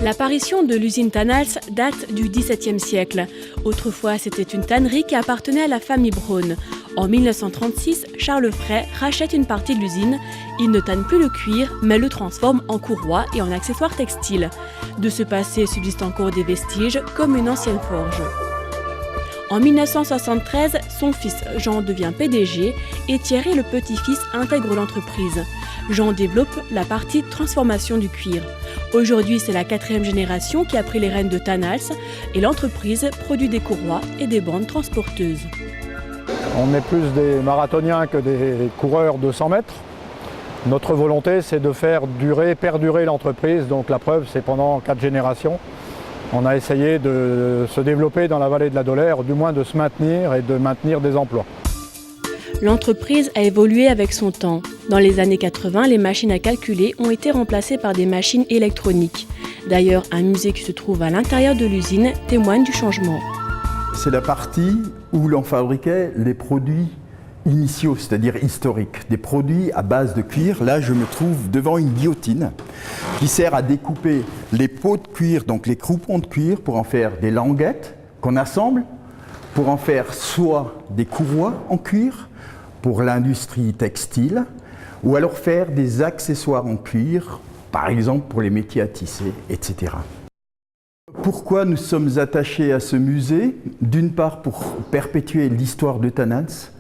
L'apparition de l'usine Tannhals date du XVIIe siècle. Autrefois, c'était une tannerie qui appartenait à la famille Braun. En 1936, Charles Frey rachète une partie de l'usine. Il ne tanne plus le cuir, mais le transforme en courroie et en accessoires textiles. De ce passé subsistent encore des vestiges, comme une ancienne forge. En 1973, son fils Jean devient PDG et Thierry, le petit-fils, intègre l'entreprise. Jean développe la partie transformation du cuir. Aujourd'hui, c'est la 4e génération qui a pris les rênes de Tannhals et l'entreprise produit des courroies et des bandes transporteuses. On est plus des marathoniens que des coureurs de 100 mètres. Notre volonté, c'est de faire perdurer l'entreprise. Donc la preuve, c'est pendant 4 générations. On a essayé de se développer dans la vallée de la Dolère, du moins de se maintenir et de maintenir des emplois. L'entreprise a évolué avec son temps. Dans les années 80, les machines à calculer ont été remplacées par des machines électroniques. D'ailleurs, un musée qui se trouve à l'intérieur de l'usine témoigne du changement. C'est la partie où l'on fabriquait les produits initiaux, c'est-à-dire historiques, des produits à base de cuir. Là, je me trouve devant une guillotine qui sert à découper les peaux de cuir, donc les croupons de cuir, pour en faire des languettes qu'on assemble, pour en faire soit des courroies en cuir pour l'industrie textile, ou alors faire des accessoires en cuir, par exemple pour les métiers à tisser, etc. Pourquoi nous sommes attachés à ce musée? D'une part pour perpétuer l'histoire de Tannhals,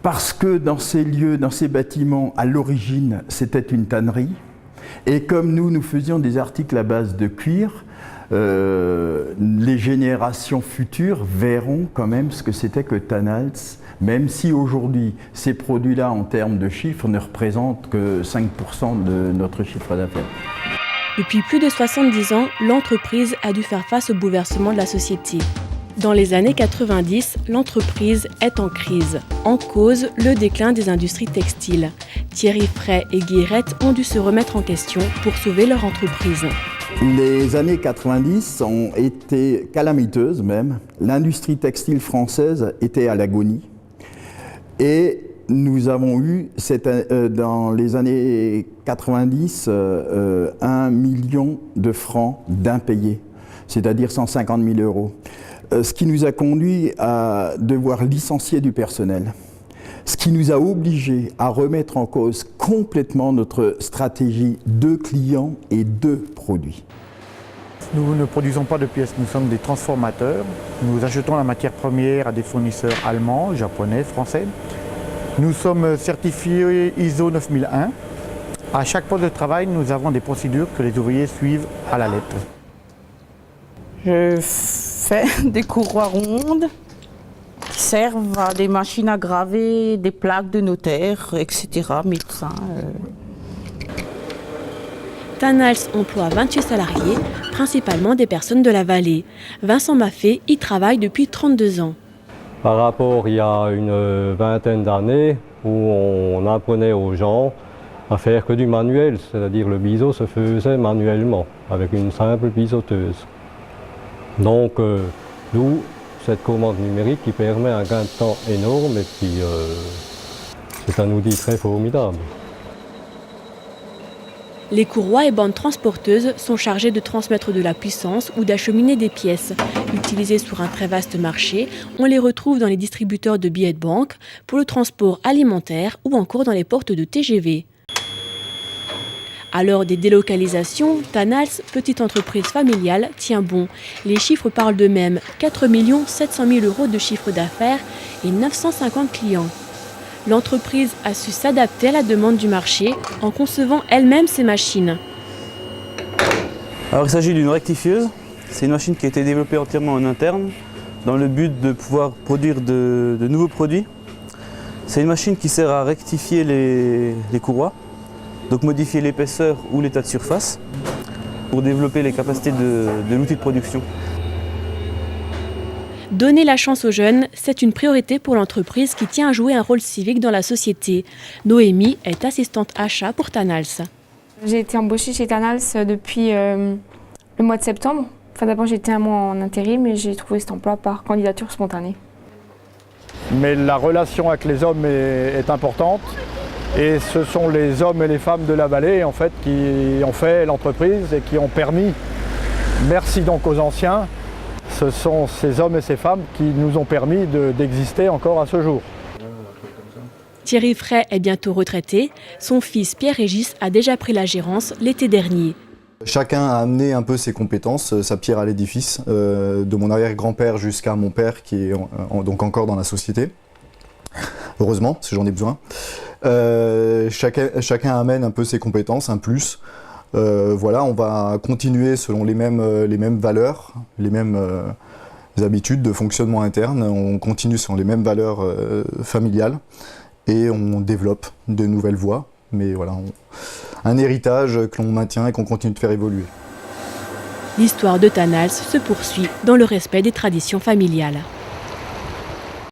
parce que dans ces lieux, dans ces bâtiments, à l'origine, c'était une tannerie. Et comme nous faisions des articles à base de cuir, les générations futures verront quand même ce que c'était que Tannhals, même si aujourd'hui, ces produits-là, en termes de chiffres, ne représentent que 5% de notre chiffre d'affaires. Depuis plus de 70 ans, l'entreprise a dû faire face au bouleversement de la société. Dans les années 90, l'entreprise est en crise. En cause, le déclin des industries textiles. Thierry Frey et Guillerette ont dû se remettre en question pour sauver leur entreprise. Les années 90 ont été calamiteuses même. L'industrie textile française était à l'agonie. Et nous avons eu, dans les années 90, 1 million de francs d'impayés, c'est-à-dire 150 000 €. Ce qui nous a conduit à devoir licencier du personnel. Ce qui nous a obligés à remettre en cause complètement notre stratégie de clients et de produits. Nous ne produisons pas de pièces, nous sommes des transformateurs. Nous achetons la matière première à des fournisseurs allemands, japonais, français. Nous sommes certifiés ISO 9001. À chaque poste de travail, nous avons des procédures que les ouvriers suivent à la lettre. Je fais des courroies rondes qui servent à des machines à graver, des plaques de notaire, etc., médecins. Tannhals emploie 28 salariés, principalement des personnes de la vallée. Vincent Maffé y travaille depuis 32 ans. Par rapport il y a une vingtaine d'années où on apprenait aux gens à faire que du manuel, c'est-à-dire le biseau se faisait manuellement avec une simple biseauteuse. Donc d'où cette commande numérique qui permet un gain de temps énorme et puis c'est un outil très formidable. Les courroies et bandes transporteuses sont chargées de transmettre de la puissance ou d'acheminer des pièces. Utilisées sur un très vaste marché, on les retrouve dans les distributeurs de billets de banque, pour le transport alimentaire ou encore dans les portes de TGV. À l'heure des délocalisations, Tannhals, petite entreprise familiale, tient bon. Les chiffres parlent d'eux-mêmes. 4 700 000 € de chiffre d'affaires et 950 clients. L'entreprise a su s'adapter à la demande du marché en concevant elle-même ses machines. Alors il s'agit d'une rectifieuse. C'est une machine qui a été développée entièrement en interne dans le but de pouvoir produire de nouveaux produits. C'est une machine qui sert à rectifier les courroies, donc modifier l'épaisseur ou l'état de surface pour développer les capacités de l'outil de production. Donner la chance aux jeunes, c'est une priorité pour l'entreprise qui tient à jouer un rôle civique dans la société. Noémie est assistante achat pour Tannhals. J'ai été embauchée chez Tannhals depuis le mois de septembre. Enfin, d'abord, j'étais un mois en intérim et j'ai trouvé cet emploi par candidature spontanée. Mais la relation avec les hommes est importante. Et ce sont les hommes et les femmes de la vallée en fait, qui ont fait l'entreprise et qui ont permis Merci donc aux anciens. Ce sont ces hommes et ces femmes qui nous ont permis d'exister encore à ce jour. Thierry Fray est bientôt retraité. Son fils Pierre-Régis a déjà pris la gérance l'été dernier. Chacun a amené un peu ses compétences, sa pierre à l'édifice, de mon arrière-grand-père jusqu'à mon père qui est donc encore dans la société. Heureusement, parce que j'en ai besoin. Chacun amène un peu ses compétences, un plus. Voilà, on va continuer selon les mêmes valeurs, les mêmes habitudes de fonctionnement interne. On continue selon les mêmes valeurs familiales et on développe de nouvelles voies. Mais voilà, un héritage que l'on maintient et qu'on continue de faire évoluer. L'histoire de Tannals se poursuit dans le respect des traditions familiales.